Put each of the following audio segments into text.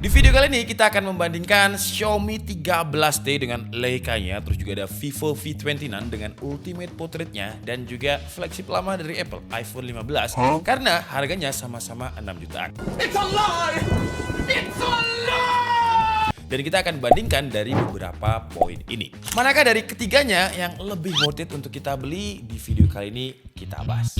Di video kali ini kita akan membandingkan Xiaomi 13T dengan Leica-nya, terus juga ada Vivo V29 dengan Ultimate Portrait-nya, dan juga flagship lama dari Apple, iPhone 15, karena harganya sama-sama 6 jutaan. It's a lie! It's a lie! Dan kita akan bandingkan dari beberapa poin ini. Manakah dari ketiganya yang lebih worth it untuk kita beli? Di video kali ini kita bahas.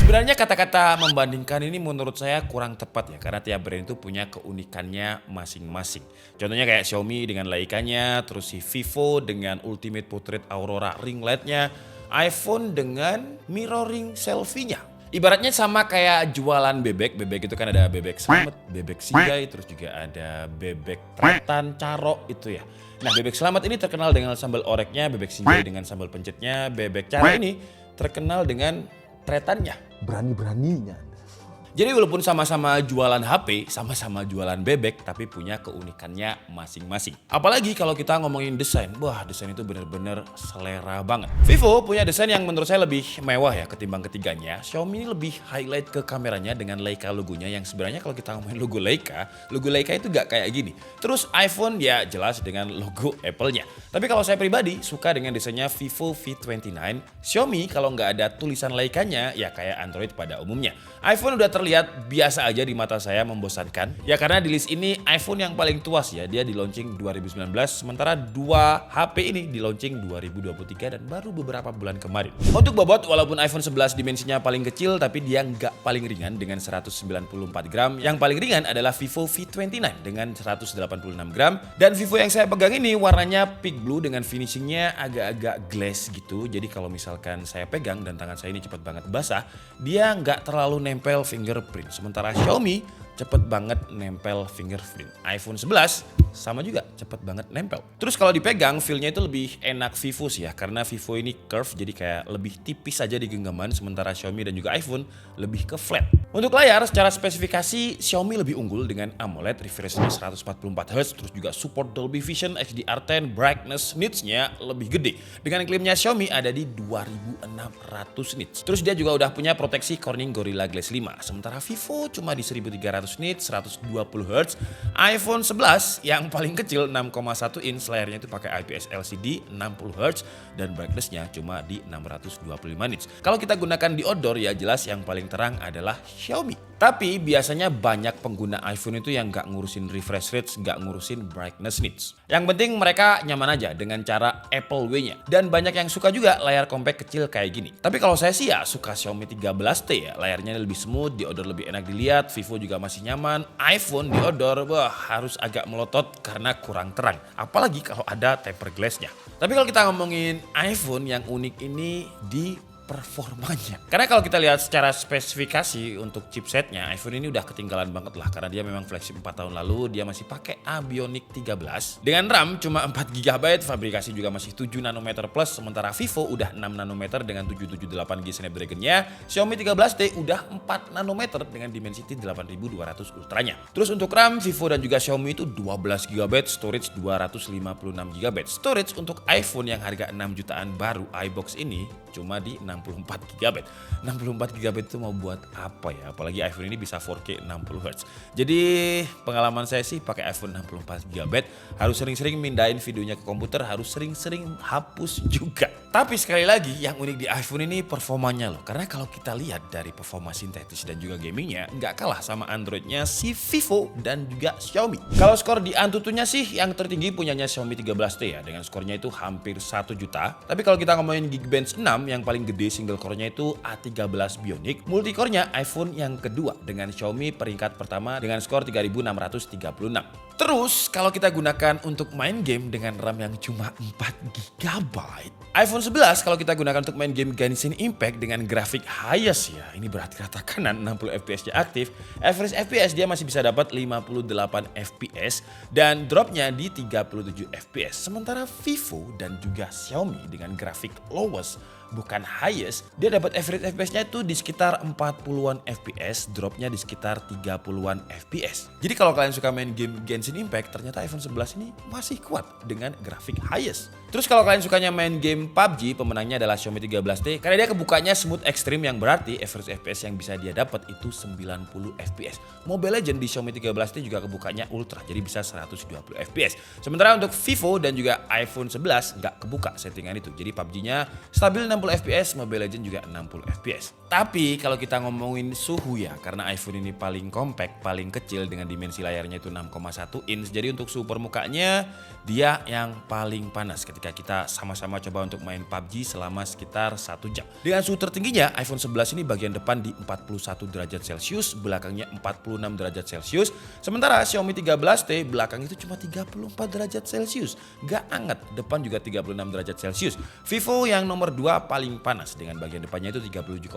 Sebenarnya kata-kata membandingkan ini menurut saya kurang tepat ya, karena tiap brand itu punya keunikannya masing-masing. Contohnya kayak Xiaomi dengan Leica-nya, terus si Vivo dengan Ultimate Portrait Aurora ring light-nya, iPhone dengan mirroring selfie-nya. Ibaratnya sama kayak jualan bebek itu kan ada bebek selamat, bebek singgay, terus juga ada bebek tretan, caro itu ya. Nah, bebek selamat ini terkenal dengan sambal oreknya, bebek singgay dengan sambal pencetnya, bebek caro ini terkenal dengan tretannya. Berani-beraninya. Jadi walaupun sama-sama jualan HP, sama-sama jualan bebek, tapi punya keunikannya masing-masing. Apalagi kalau kita ngomongin desain, wah desain itu bener-bener selera banget. Vivo punya desain yang menurut saya lebih mewah ya ketimbang ketiganya. Xiaomi ini lebih highlight ke kameranya dengan Leica logonya, yang sebenarnya kalau kita ngomongin logo Leica itu gak kayak gini. Terus iPhone ya jelas dengan logo Apple-nya. Tapi kalau saya pribadi suka dengan desainnya Vivo V29. Xiaomi kalau nggak ada tulisan Leica-nya ya kayak Android pada umumnya. iPhone udah terlihat biasa aja di mata saya, membosankan. Ya karena di list ini iPhone yang paling tua sih ya, dia di launching 2019, sementara dua HP ini di launching 2023 dan baru beberapa bulan kemarin. Untuk bobot, walaupun iPhone 11 dimensinya paling kecil, tapi dia nggak paling ringan dengan 194 gram. Yang paling ringan adalah Vivo V29 dengan 186 gram. Dan Vivo yang saya pegang ini warnanya pink blue dengan finishingnya agak-agak glass gitu. Jadi kalau misalkan saya pegang dan tangan saya ini cepat banget basah, dia nggak terlalu nempel fingerprint. Sementara Xiaomi cepet banget nempel fingerprint. iPhone 11 sama juga cepet banget nempel. Terus kalau dipegang feel-nya itu lebih enak Vivo sih ya, karena Vivo ini curve jadi kayak lebih tipis aja di genggaman, sementara Xiaomi dan juga iPhone lebih ke flat. Untuk layar secara spesifikasi Xiaomi lebih unggul dengan AMOLED refresh rate 144Hz, terus juga support Dolby Vision, HDR10, brightness nits-nya lebih gede. Dengan klaimnya Xiaomi ada di 2600 nits. Terus dia juga udah punya proteksi Corning Gorilla Glass 5, sementara Vivo cuma di 1300 nits, 120Hz. iPhone 11 yang paling kecil 6,1 inch, layarnya itu pakai IPS LCD 60Hz dan brightness-nya cuma di 625 nits. Kalau kita gunakan di outdoor ya jelas yang paling terang adalah Xiaomi. Tapi biasanya banyak pengguna iPhone itu yang nggak ngurusin refresh rate, nggak ngurusin brightness nits. Yang penting mereka nyaman aja dengan cara Apple Way-nya. Dan banyak yang suka juga layar compact kecil kayak gini. Tapi kalau saya sih ya suka Xiaomi 13T ya. Layarnya lebih smooth, di outdoor lebih enak dilihat, Vivo juga masih nyaman. iPhone di outdoor wah harus agak melotot karena kurang terang. Apalagi kalau ada tempered glass-nya. Tapi kalau kita ngomongin iPhone, yang unik ini di performanya. Karena kalau kita lihat secara spesifikasi untuk chipsetnya, iPhone ini udah ketinggalan banget lah, karena dia memang flagship 4 tahun lalu, dia masih pakai Bionic 13 dengan RAM cuma 4GB, fabrikasi juga masih 7 nanometer plus, sementara Vivo udah 6 nanometer dengan 778G Snapdragon-nya, Xiaomi 13T udah 4 nanometer dengan Dimensity 8200 Ultra-nya. Terus untuk RAM, Vivo dan juga Xiaomi itu 12GB, storage 256GB. Storage untuk iPhone yang harga 6 jutaan baru iBox ini cuma di 64GB. 64GB itu mau buat apa ya? Apalagi iPhone ini bisa 4K 60Hz. Jadi pengalaman saya sih pakai iPhone 64GB harus sering-sering mindahin videonya ke komputer, harus sering-sering hapus juga. Tapi sekali lagi yang unik di iPhone ini performanya loh. Karena kalau kita lihat dari performa sintetis dan juga gamingnya nggak kalah sama Androidnya si Vivo dan juga Xiaomi. Kalau skor di Antutunya sih yang tertinggi punyanya Xiaomi 13T ya, dengan skornya itu hampir 1 juta. Tapi kalau kita ngomongin Geekbench 6 yang paling gede single core-nya itu A13 Bionic, multicore-nya iPhone yang kedua dengan Xiaomi peringkat pertama dengan skor 3636. Terus kalau kita gunakan untuk main game dengan RAM yang cuma 4GB, iPhone 11 kalau kita gunakan untuk main game Genshin Impact dengan grafik highest ya, ini berarti rata kanan 60 FPS-nya aktif, average FPS dia masih bisa dapat 58 FPS dan dropnya di 37 FPS. Sementara Vivo dan juga Xiaomi dengan grafik lowest bukan highest, dia dapat average FPS-nya itu di sekitar 40-an FPS, dropnya di sekitar 30-an FPS. Jadi kalau kalian suka main game Genshin Impact, ternyata iPhone 11 ini masih kuat dengan grafik highest. Terus kalau kalian sukanya main game PUBG, pemenangnya adalah Xiaomi 13T karena dia kebukanya smooth extreme yang berarti average FPS yang bisa dia dapat itu 90 FPS. Mobile Legends di Xiaomi 13T juga kebukanya ultra, jadi bisa 120 FPS. Sementara untuk Vivo dan juga iPhone 11 nggak kebuka settingan itu. Jadi PUBG-nya stabil 60 FPS, Mobile Legends juga 60 FPS. Tapi kalau kita ngomongin suhu ya, karena iPhone ini paling compact, paling kecil dengan dimensi layarnya itu 6,1 inch. Jadi untuk suhu permukaannya dia yang paling panas ketika kita sama-sama coba untuk main PUBG selama sekitar 1 jam. Dengan suhu tertingginya iPhone 11 ini bagian depan di 41 derajat Celcius, belakangnya 46 derajat Celcius. Sementara Xiaomi 13T belakang itu cuma 34 derajat Celcius. Gak anget, depan juga 36 derajat Celcius. Vivo yang nomor 2 paling panas dengan bagian depannya itu 37,6,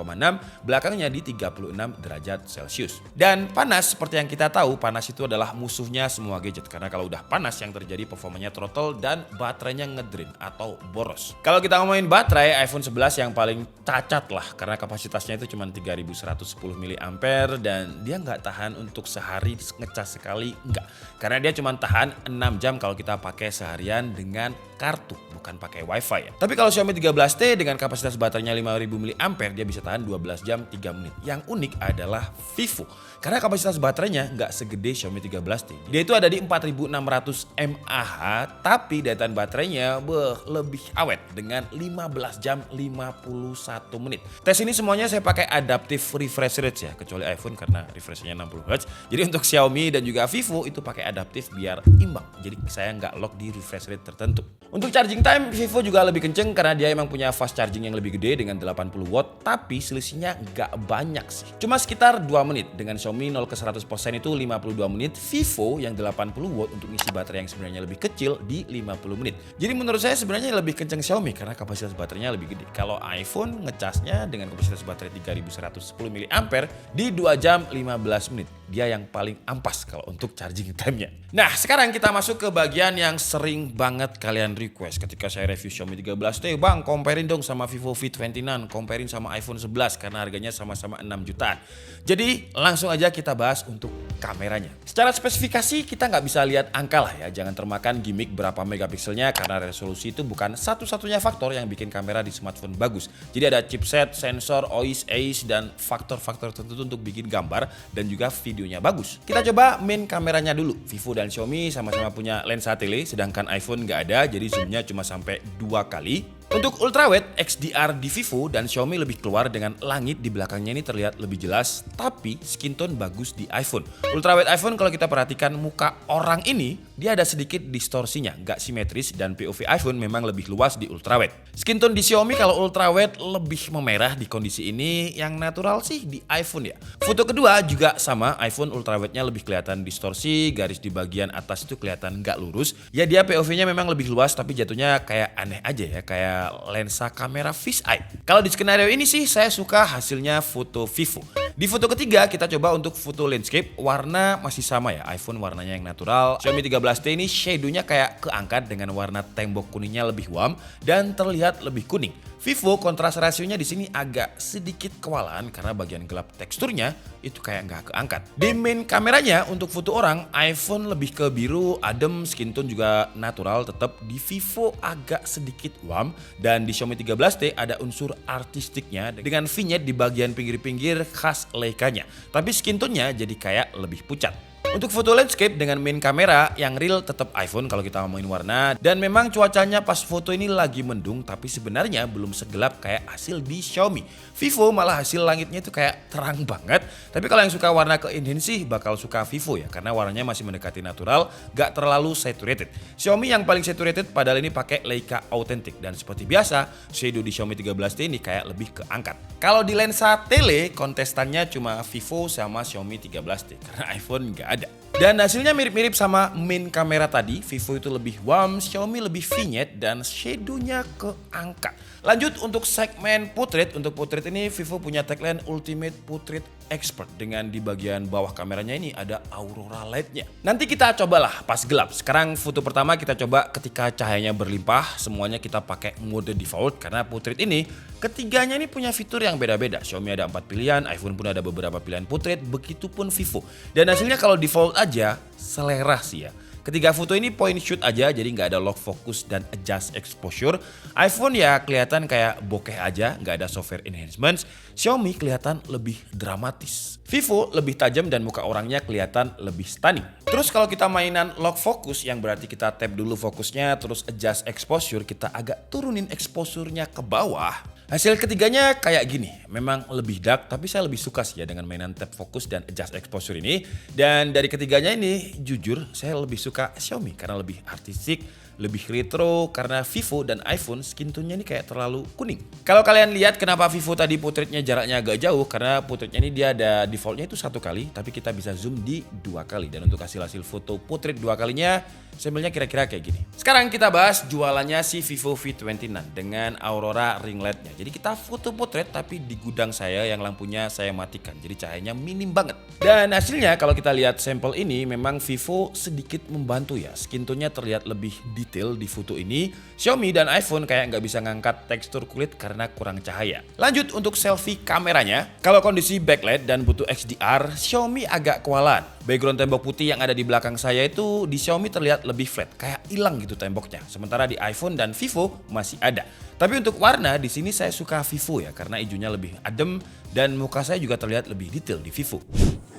belakangnya di 36 derajat Celcius. Dan panas seperti yang kita tahu, panas itu adalah musuhnya semua gadget. Karena kalau udah panas yang terjadi performanya throttle dan baterainya ngedrain atau boros. Kalau kita ngomongin baterai, iPhone 11 yang paling cacat lah karena kapasitasnya itu cuma 3110 mAh dan dia nggak tahan untuk sehari ngecas sekali, enggak. Karena dia cuma tahan 6 jam kalau kita pakai seharian dengan kartu, bukan pakai wifi ya. Tapi kalau Xiaomi 13T dengan kapasitas baterainya 5000 mAh dia bisa tahan 12 jam 3 menit. Yang unik adalah Vivo. Karena kapasitas baterainya nggak segede Xiaomi 13T. Dia itu ada di 4600 mAh, tapi daya tahan baterainya lebih awet dengan 15 jam 51 menit. Tes ini semuanya saya pakai adaptive refresh rate ya, kecuali iPhone karena refreshnya 60 Hz. Jadi untuk Xiaomi dan juga Vivo itu pakai adaptive biar imbang. Jadi saya nggak lock di refresh rate tertentu. Untuk charging time, Vivo juga lebih kenceng karena dia emang punya fast charging yang lebih gede dengan 80 watt, tapi selisihnya nggak banyak sih. Cuma sekitar 2 menit. Dengan Xiaomi 0 ke 100% itu 52 menit, Vivo yang 80 watt untuk ngisi baterai yang sebenarnya lebih kecil di 50 menit. Jadi menurut saya sebenarnya lebih kenceng Xiaomi karena kapasitas baterainya lebih gede. Kalau iPhone ngecasnya dengan kapasitas baterai 3110 mAh di 2 jam 15 menit. Dia yang paling ampas kalau untuk charging time-nya. Nah, sekarang kita masuk ke bagian yang sering banget kalian request ketika saya review Xiaomi 13T. Bang, comparein dong sama Vivo V29, comparein sama iPhone 11 karena harganya sama-sama 6 jutaan. Jadi langsung aja kita bahas untuk kameranya. Secara spesifikasi kita nggak bisa lihat angka lah ya, jangan termakan gimmick berapa megapikselnya karena resolusi itu bukan satu-satunya faktor yang bikin kamera di smartphone bagus. Jadi ada chipset, sensor, OIS, AIS, dan faktor-faktor tertentu untuk bikin gambar dan juga videonya bagus. Kita coba main kameranya dulu. Vivo dan Xiaomi sama-sama punya lensa tele, sedangkan iPhone nggak ada, jadi zoomnya cuma sampai 2 kali. Untuk ultrawide XDR di Vivo dan Xiaomi lebih keluar dengan langit di belakangnya ini terlihat lebih jelas, tapi skin tone bagus di iPhone. Ultrawide iPhone kalau kita perhatikan muka orang ini, dia ada sedikit distorsinya, nggak simetris dan POV iPhone memang lebih luas di ultrawide. Skin tone di Xiaomi kalau ultrawide lebih memerah di kondisi ini, yang natural sih di iPhone ya. Foto kedua juga sama, iPhone ultrawide-nya lebih kelihatan distorsi, garis di bagian atas itu kelihatan nggak lurus. Ya dia POV-nya memang lebih luas tapi jatuhnya kayak aneh aja ya, kayak lensa kamera fisheye. Kalau di skenario ini sih saya suka hasilnya foto Vivo. Di foto ketiga kita coba untuk foto landscape, warna masih sama ya, iPhone warnanya yang natural. Xiaomi 13T ini shadow-nya kayak keangkat dengan warna tembok kuningnya lebih warm dan terlihat lebih kuning. Vivo kontras rasionya di sini agak sedikit kewalahan karena bagian gelap teksturnya itu kayak nggak keangkat. Di main kameranya untuk foto orang, iPhone lebih ke biru, adem, skin tone juga natural, tetap di Vivo agak sedikit warm dan di Xiaomi 13T ada unsur artistiknya dengan vignette di bagian pinggir-pinggir khas Leica-nya. Tapi skin tone-nya jadi kayak lebih pucat. Untuk foto landscape dengan main kamera yang real tetap iPhone kalau kita ngomongin warna. Dan memang cuacanya pas foto ini lagi mendung tapi sebenarnya belum segelap kayak hasil di Xiaomi. Vivo malah hasil langitnya itu kayak terang banget. Tapi kalau yang suka warna ke-enhance sih bakal suka Vivo ya karena warnanya masih mendekati natural, gak terlalu saturated. Xiaomi yang paling saturated padahal ini pakai Leica Authentic dan seperti biasa shadow di Xiaomi 13T ini kayak lebih keangkat. Kalau di lensa tele kontestannya cuma Vivo sama Xiaomi 13T karena iPhone gak ada. Dan hasilnya mirip-mirip sama main kamera tadi. Vivo itu lebih warm, Xiaomi lebih vignette, dan shadow-nya keangkat. Lanjut untuk segmen portrait. Untuk portrait ini Vivo punya tagline Ultimate Portrait Expert. Dengan di bagian bawah kameranya ini ada aurora light-nya. Nanti kita cobalah pas gelap. Sekarang foto pertama kita coba ketika cahayanya berlimpah. Semuanya kita pakai mode default karena portrait ini ketiganya ini punya fitur yang beda-beda. Xiaomi ada 4 pilihan, iPhone pun ada beberapa pilihan portrait, begitupun Vivo. Dan hasilnya kalau default aja selera sih ya. Ketiga foto ini point shoot aja, jadi nggak ada lock focus dan adjust exposure. iPhone ya kelihatan kayak bokeh aja, nggak ada software enhancements. Xiaomi kelihatan lebih dramatis. Vivo lebih tajam dan muka orangnya kelihatan lebih stunning. Terus kalau kita mainan lock focus, yang berarti kita tap dulu fokusnya, terus adjust exposure, kita agak turunin exposure-nya ke bawah. Hasil ketiganya kayak gini, memang lebih dark tapi saya lebih suka sih ya dengan mainan tap fokus dan adjust exposure ini. Dan dari ketiganya ini jujur saya lebih suka Xiaomi karena lebih artistik, lebih retro, karena Vivo dan iPhone skin tone-nya ini kayak terlalu kuning. Kalau kalian lihat kenapa Vivo tadi portraitnya jaraknya agak jauh, karena portraitnya ini dia ada defaultnya itu 1 kali tapi kita bisa zoom di 2 kali. Dan untuk hasil foto portrait 2 kalinya sampelnya kira-kira kayak gini. Sekarang kita bahas jualannya si Vivo V29 dengan aurora ring light-nya. Jadi kita foto portrait tapi di gudang saya yang lampunya saya matikan. Jadi cahayanya minim banget. Dan hasilnya kalau kita lihat sampel ini memang Vivo sedikit membantu ya. Skin tone-nya terlihat lebih detail di foto ini. Xiaomi dan iPhone kayak nggak bisa ngangkat tekstur kulit karena kurang cahaya. Lanjut untuk selfie kameranya. Kalau kondisi backlight dan butuh XDR, Xiaomi agak kewalahan. Background tembok putih yang ada di belakang saya itu di Xiaomi terlihat lebih flat, kayak hilang gitu temboknya. Sementara di iPhone dan Vivo masih ada. Tapi untuk warna di sini saya suka Vivo ya, karena hijaunya lebih adem dan muka saya juga terlihat lebih detail di Vivo.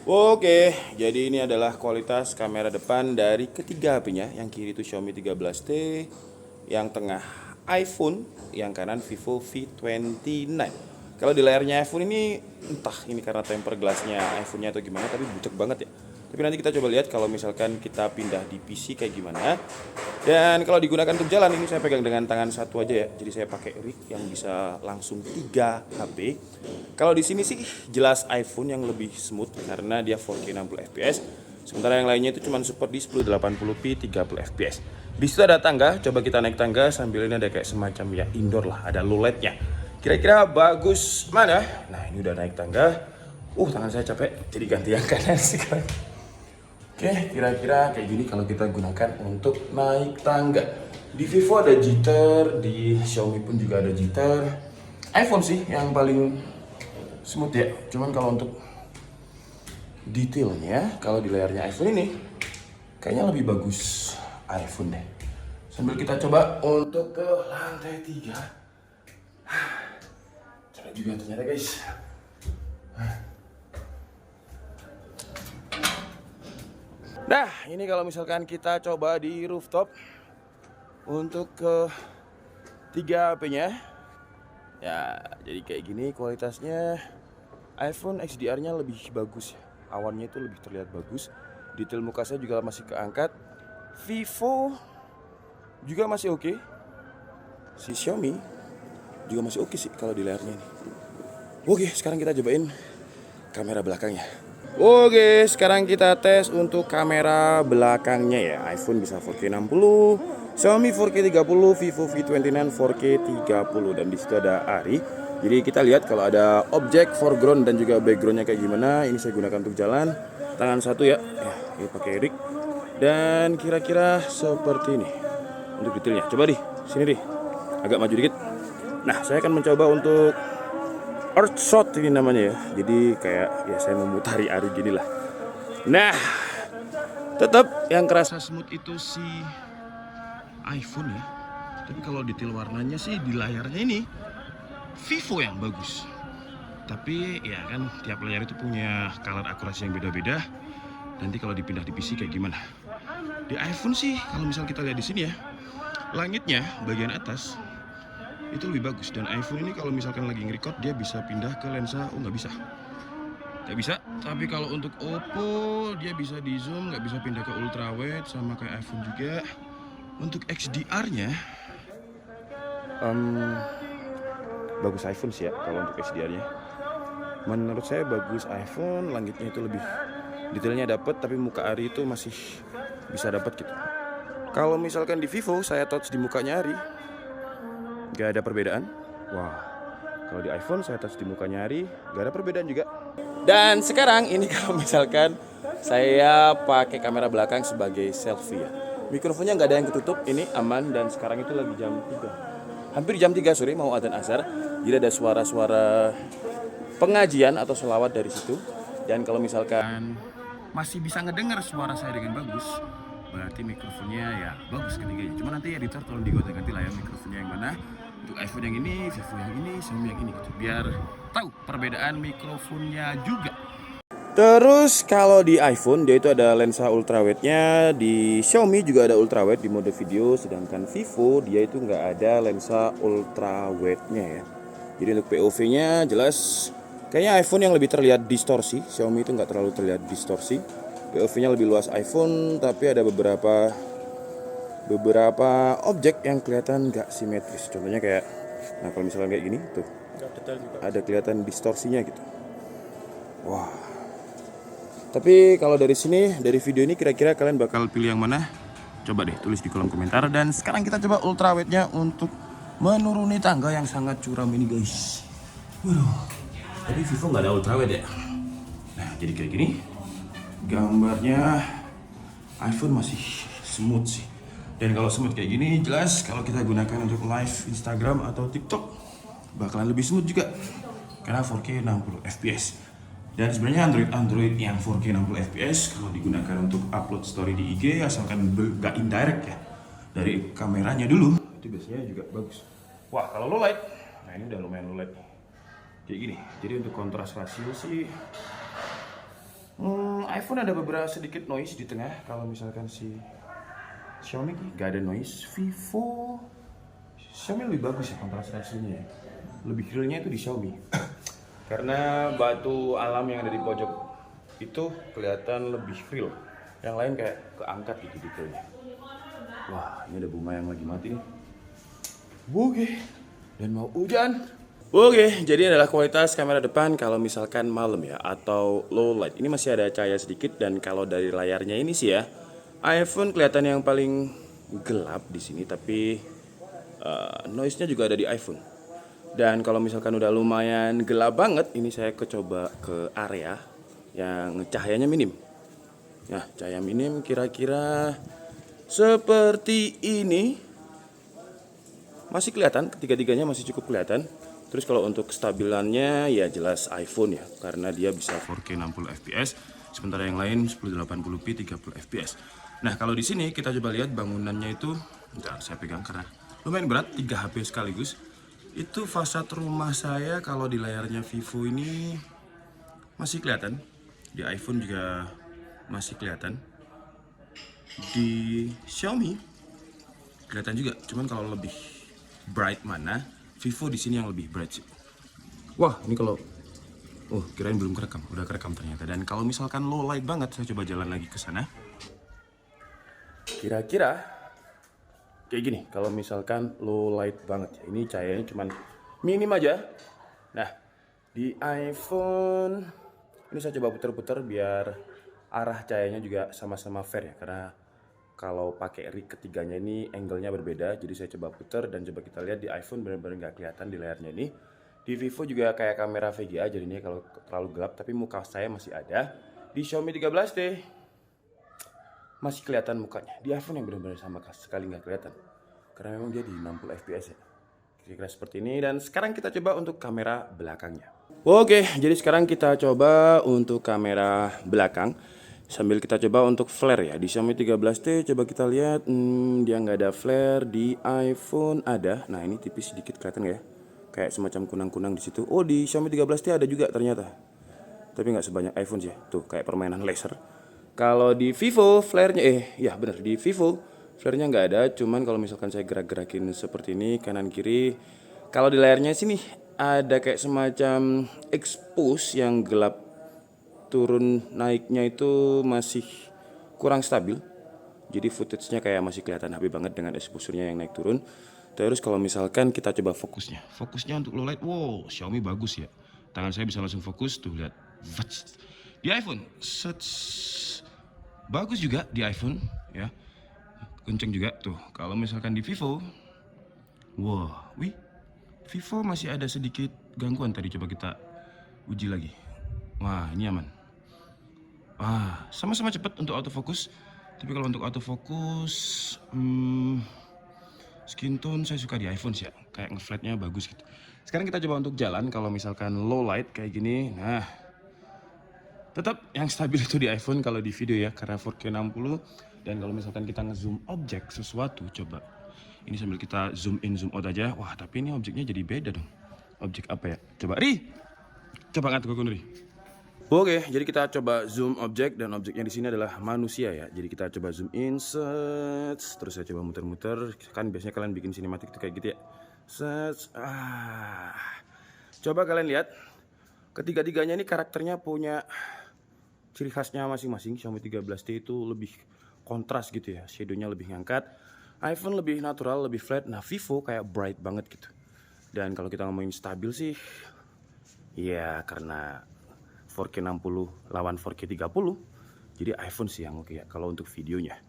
Oke, jadi ini adalah kualitas kamera depan dari ketiga HP-nya. Yang kiri itu Xiaomi 13T, yang tengah iPhone, yang kanan Vivo V29. Kalau di layarnya iPhone ini entah ini karena tempered glassnya iPhone-nya atau gimana, tapi bucek banget ya. Tapi nanti kita coba lihat kalau misalkan kita pindah di PC kayak gimana. Dan kalau digunakan untuk jalan ini saya pegang dengan tangan satu aja ya. Jadi saya pakai rig yang bisa langsung 3 HP. Kalau di sini sih jelas iPhone yang lebih smooth karena dia 4K 60 fps. Sementara yang lainnya itu cuma support di 1080p 30 fps. Di situ ada tangga, coba kita naik tangga sambil ini ada kayak semacam ya indoor lah, ada low LED-nya. Kira-kira bagus mana? Nah, ini udah naik tangga. Tangan saya capek, jadi ganti yang kanan sekarang. Oke, kira-kira kayak gini kalau kita gunakan untuk naik tangga. Di Vivo ada jitter, di Xiaomi pun juga ada jitter. iPhone sih yang paling smooth ya. Cuman kalau untuk detailnya, kalau di layarnya iPhone ini, kayaknya lebih bagus iPhone deh. Sambil kita coba untuk ke lantai 3. Capek juga ternyata guys. Nah, ini kalau misalkan kita coba di rooftop untuk ke 3 HP-nya. Ya, jadi kayak gini kualitasnya. iPhone XDR-nya lebih bagus ya. Awannya itu lebih terlihat bagus. Detail muka saya juga masih keangkat. Vivo juga masih oke. Si Xiaomi juga masih oke sih kalau di layarnya ini. Oke, sekarang kita cobain kamera belakangnya. Oke, sekarang kita tes untuk kamera belakangnya ya. iPhone bisa 4K 60, Xiaomi 4K 30, Vivo V29 4K 30, dan di situ ada ARRI. Jadi kita lihat kalau ada objek foreground dan juga backgroundnya kayak gimana. Ini saya gunakan untuk jalan, tangan satu ya. Ini pakai rig. Dan kira-kira seperti ini untuk detailnya. Coba sini agak maju dikit. Nah, saya akan mencoba untuk Earth shot ini namanya ya. Jadi kayak ya saya memutari ARRI gini lah. Nah, tetap yang kerasa smooth itu si iPhone ya. Tapi kalau detail warnanya sih di layarnya ini Vivo yang bagus. Tapi ya kan tiap layar itu punya color akurasi yang beda-beda. Nanti kalau dipindah di PC kayak gimana? Di iPhone sih kalau misal kita lihat di sini ya, langitnya bagian atas itu lebih bagus. Dan iPhone ini kalau misalkan lagi nge-record dia bisa pindah ke lensa, nggak bisa. Tapi kalau untuk Oppo dia bisa di zoom, nggak bisa pindah ke ultra wide sama kayak iPhone juga. Untuk XDR-nya bagus iPhone sih ya kalau untuk XDR-nya. Menurut saya bagus iPhone, langitnya itu lebih Detailnya dapat, tapi muka Ari itu masih bisa dapat gitu. Kalau misalkan di Vivo saya touch di mukanya Ari, gak ada perbedaan. Wah, kalau di iPhone saya touch di mukanya Ari, gak ada perbedaan juga. Dan sekarang ini kalau misalkan saya pakai kamera belakang sebagai selfie ya. Mikrofonnya nggak ada yang ketutup, ini aman. Dan sekarang itu lagi jam 3, hampir jam 3 sore, mau adzan asar. Jadi ada suara-suara pengajian atau sholawat dari situ. Dan kalau misalkan masih bisa ngedengar suara saya dengan bagus, berarti mikrofonnya ya bagus ketiganya. Cuma nanti editor tolong diganti lah ya mikrofonnya yang mana. Untuk iPhone yang ini, Vivo yang ini, Xiaomi yang ini gitu. Biar tahu perbedaan mikrofonnya juga. Terus kalau di iPhone dia itu ada lensa ultrawide-nya, di Xiaomi juga ada ultrawide di mode video, sedangkan Vivo dia itu nggak ada lensa ultrawide-nya ya. Jadi untuk POV-nya jelas kayaknya iPhone yang lebih terlihat distorsi, Xiaomi itu nggak terlalu terlihat distorsi. POV-nya lebih luas iPhone, tapi ada beberapa objek yang kelihatan nggak simetris. Contohnya kayak, nah kalau misalnya kayak gini tuh, ada kelihatan distorsinya gitu. Wah. Tapi kalau dari sini, dari video ini kira-kira kalian bakal pilih yang mana? Coba deh tulis di kolom komentar. Dan sekarang kita coba ultrawide-nya untuk menuruni tangga yang sangat curam ini guys. Waduh. Tapi Vivo nggak ada ultrawide ya. Nah jadi kayak gini. Gambarnya iPhone masih smooth sih. Dan kalau smooth kayak gini jelas kalau kita gunakan untuk live Instagram atau TikTok bakalan lebih smooth juga. Karena 4K 60 fps. Dan sebenarnya Android yang 4K 60 fps kalau digunakan untuk upload story di IG asalkan gak indirect ya dari kameranya dulu, itu biasanya juga bagus. Wah kalau low light, nah ini udah lumayan low light nih. Kayak gini. Jadi untuk kontras rasio sih iPhone ada beberapa sedikit noise di tengah. Kalau misalkan si Xiaomi gak ada noise. Vivo, Xiaomi lebih bagus ya kontras rasionya ya. Lebih realnya itu di Xiaomi. Karena batu alam yang ada di pojok itu kelihatan lebih real. Yang lain kayak keangkat gitu detailnya. Wah, ini ada bunga yang lagi mati nih. Oke, dan mau hujan. Oke, jadi adalah kualitas kamera depan kalau misalkan malam ya atau low light. Ini masih ada cahaya sedikit dan kalau dari layarnya ini sih ya, iPhone kelihatan yang paling gelap di sini, tapi noise-nya juga ada di iPhone. Dan kalau misalkan udah lumayan gelap banget, ini saya coba ke area yang cahayanya minim. Nah, cahaya minim kira-kira seperti ini. Masih kelihatan, ketiga-tiganya masih cukup kelihatan. Terus kalau untuk kestabilannya ya jelas iPhone ya, karena dia bisa 4K 60 fps, sementara yang lain 1080p 30 fps. Nah, kalau di sini kita coba lihat bangunannya itu, bentar saya pegang karena lumayan berat, 3 HP sekaligus. Itu fasad rumah saya kalau di layarnya Vivo ini masih kelihatan. Di iPhone juga masih kelihatan. Di Xiaomi kelihatan juga, cuman kalau lebih bright mana, Vivo di sini yang lebih bright sih. Wah, ini kalau kirain belum kerekam, udah kerekam ternyata. Dan kalau misalkan low light banget, saya coba jalan lagi ke sana. Kira-kira kayak gini, kalau misalkan low light banget ya. Ini cahayanya cuman minim aja. Nah, di iPhone ini saya coba putar-putar biar arah cahayanya juga sama-sama fair ya. Karena kalau pakai rig ketiganya ini angle-nya berbeda. Jadi saya coba putar dan coba kita lihat di iPhone benar-benar nggak kelihatan di layarnya ini. Di Vivo juga kayak kamera VGA jadinya kalau terlalu gelap, tapi muka saya masih ada. Di Xiaomi 13T masih kelihatan mukanya. Di iPhone yang benar-benar sama sekali nggak kelihatan. Karena memang dia di 60 fps ya. Kira-kira seperti ini. Dan sekarang kita coba untuk kamera belakangnya. Oke, jadi sekarang kita coba untuk kamera belakang. Sambil kita coba untuk flare ya. Di Xiaomi 13T coba kita lihat, dia nggak ada flare. Di iPhone ada. Nah ini tipis sedikit kelihatan ya. Kayak semacam kunang-kunang di situ. Oh di Xiaomi 13T ada juga ternyata. Tapi nggak sebanyak iPhone sih. Tuh kayak permainan laser. Kalau di Vivo flare-nya ya benar di Vivo flare-nya nggak ada. Cuman kalau misalkan saya gerak-gerakin seperti ini kanan kiri, kalau di layarnya sini ada kayak semacam expose yang gelap turun naiknya itu masih kurang stabil. Jadi footage-nya kayak masih kelihatan HP banget dengan exposure-nya yang naik turun. Terus kalau misalkan kita coba fokusnya. Fokusnya untuk low light, wow, Xiaomi bagus ya. Tangan saya bisa langsung fokus, tuh lihat. Di iPhone, bagus juga di iPhone ya. Kenceng juga tuh. Kalau misalkan di Vivo, wah, Vivo masih ada sedikit gangguan tadi. Coba kita uji lagi. Wah, ini aman. Sama-sama cepat untuk autofocus. Tapi kalau untuk autofocus, skin tone saya suka di iPhone sih ya. Kayak ngeflatnya bagus gitu. Sekarang kita coba untuk jalan. Kalau misalkan low light kayak gini, nah tetap yang stabil itu di iPhone kalau di video ya, karena 4K 60. Dan kalau misalkan kita ngezoom objek sesuatu, coba ini sambil kita zoom in zoom out aja. Wah, tapi ini objeknya jadi beda dong. Objek apa ya? Coba coba angkat telepon Ri. Oke, jadi kita coba zoom objek, dan objeknya di sini adalah manusia ya. Jadi kita coba zoom in, terus saya coba muter-muter. Kan biasanya kalian bikin sinematik itu kayak gitu ya. Coba kalian lihat, ketiga-tiganya ini karakternya punya ciri khasnya masing-masing. Xiaomi 13T itu lebih kontras gitu ya, shadownya lebih ngangkat. iPhone lebih natural, lebih flat. Nah, Vivo kayak bright banget gitu. Dan kalau kita ngomongin stabil sih, ya karena 4K 60 lawan 4K 30, jadi iPhone sih yang oke ya kalau untuk videonya.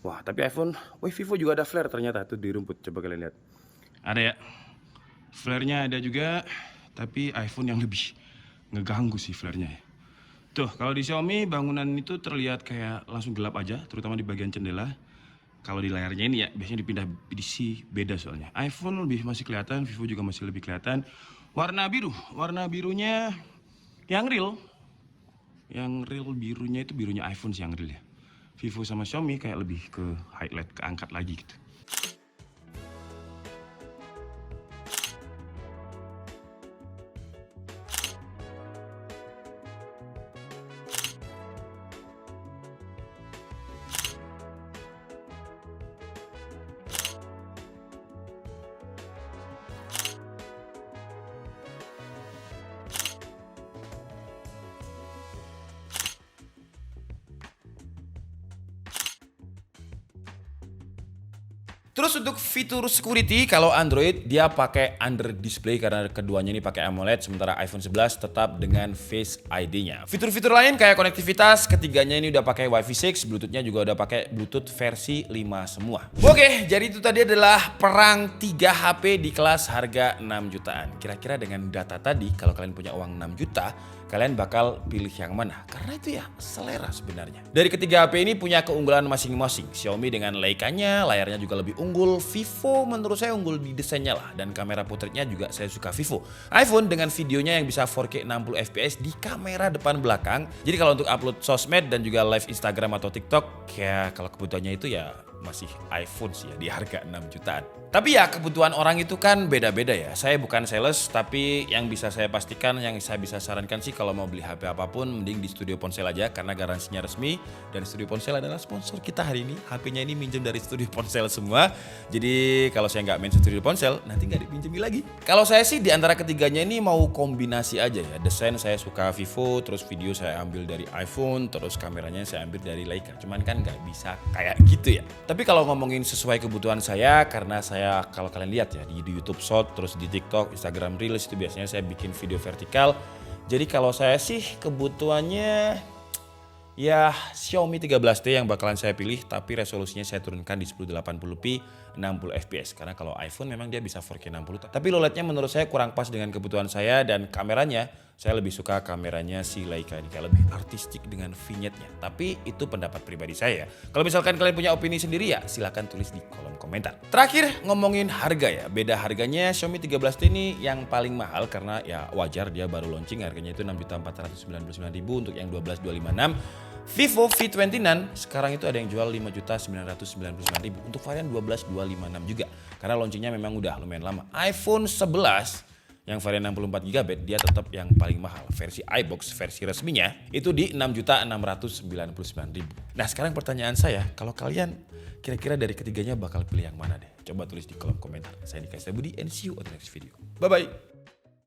Wah, tapi iPhone, Vivo juga ada flare ternyata tuh di rumput. Coba kalian lihat. Ada ya. Flare-nya ada juga, tapi iPhone yang lebih ngeganggu sih flare-nya ya. Tuh, kalau di Xiaomi bangunan itu terlihat kayak langsung gelap aja, terutama di bagian jendela. Kalau di layarnya ini ya, biasanya dipindah edisi beda soalnya. iPhone lebih masih kelihatan, Vivo juga masih lebih kelihatan. Warna birunya yang real birunya itu birunya iPhone sih yang real ya. Vivo sama Xiaomi kayak lebih ke highlight, keangkat lagi gitu. Terus untuk fitur security, kalau Android dia pakai under display karena keduanya ini pakai AMOLED, sementara iPhone 11 tetap dengan Face ID-nya. Fitur-fitur lain kayak konektivitas, ketiganya ini udah pakai Wi-Fi 6, Bluetooth-nya juga udah pakai Bluetooth versi 5 semua. Oke, jadi itu tadi adalah perang 3 HP di kelas harga 6 jutaan. Kira-kira dengan data tadi, kalau kalian punya uang 6 juta, kalian bakal pilih yang mana? Karena itu ya selera sebenarnya. Dari ketiga HP ini punya keunggulan masing-masing. Xiaomi dengan Leica-nya, layarnya juga lebih unggul. Vivo menurut saya unggul di desainnya lah. Dan kamera portretnya juga saya suka Vivo. iPhone dengan videonya yang bisa 4K 60 fps di kamera depan belakang. Jadi kalau untuk upload sosmed dan juga live Instagram atau TikTok, ya kalau kebutuhannya itu ya masih iPhone sih ya di harga 6 jutaan. Tapi ya kebutuhan orang itu kan beda-beda ya. Saya bukan sales, tapi yang bisa saya pastikan, yang saya bisa sarankan sih kalau mau beli HP apapun mending di Studio Ponsel aja karena garansinya resmi dan Studio Ponsel adalah sponsor kita hari ini. HP-nya ini minjem dari Studio Ponsel semua. Jadi kalau saya nggak main Studio Ponsel nanti nggak dipinjemi lagi. Kalau saya sih di antara ketiganya ini mau kombinasi aja ya. Desain saya suka Vivo, terus video saya ambil dari iPhone, terus kameranya saya ambil dari Leica. Cuman kan nggak bisa kayak gitu ya. Tapi kalau ngomongin sesuai kebutuhan saya, karena saya kalau kalian lihat ya di YouTube Short, terus di TikTok, Instagram Reels itu biasanya saya bikin video vertikal. Jadi kalau saya sih kebutuhannya ya Xiaomi 13T yang bakalan saya pilih, tapi resolusinya saya turunkan di 1080p 60 fps karena kalau iPhone memang dia bisa 4K 60. Tapi OLED-nya menurut saya kurang pas dengan kebutuhan saya, dan kameranya saya lebih suka kameranya si Leica ini kayak lebih artistik dengan vignette-nya. Tapi itu pendapat pribadi saya. Kalau misalkan kalian punya opini sendiri ya silahkan tulis di kolom komentar. Terakhir ngomongin harga ya. Beda harganya Xiaomi 13T ini yang paling mahal karena ya wajar dia baru launching, harganya itu 6.499.000 untuk yang 12256. Vivo V29 sekarang itu ada yang jual 5.999.000 untuk varian 12256 juga. Karena launchingnya memang udah lumayan lama. iPhone 11 yang varian 64GB dia tetap yang paling mahal. Versi iBox, versi resminya itu di 6.699.000. Nah sekarang pertanyaan saya, kalau kalian kira-kira dari ketiganya bakal pilih yang mana deh? Coba tulis di kolom komentar. Saya Dika Budi and see you on the next video. Bye-bye.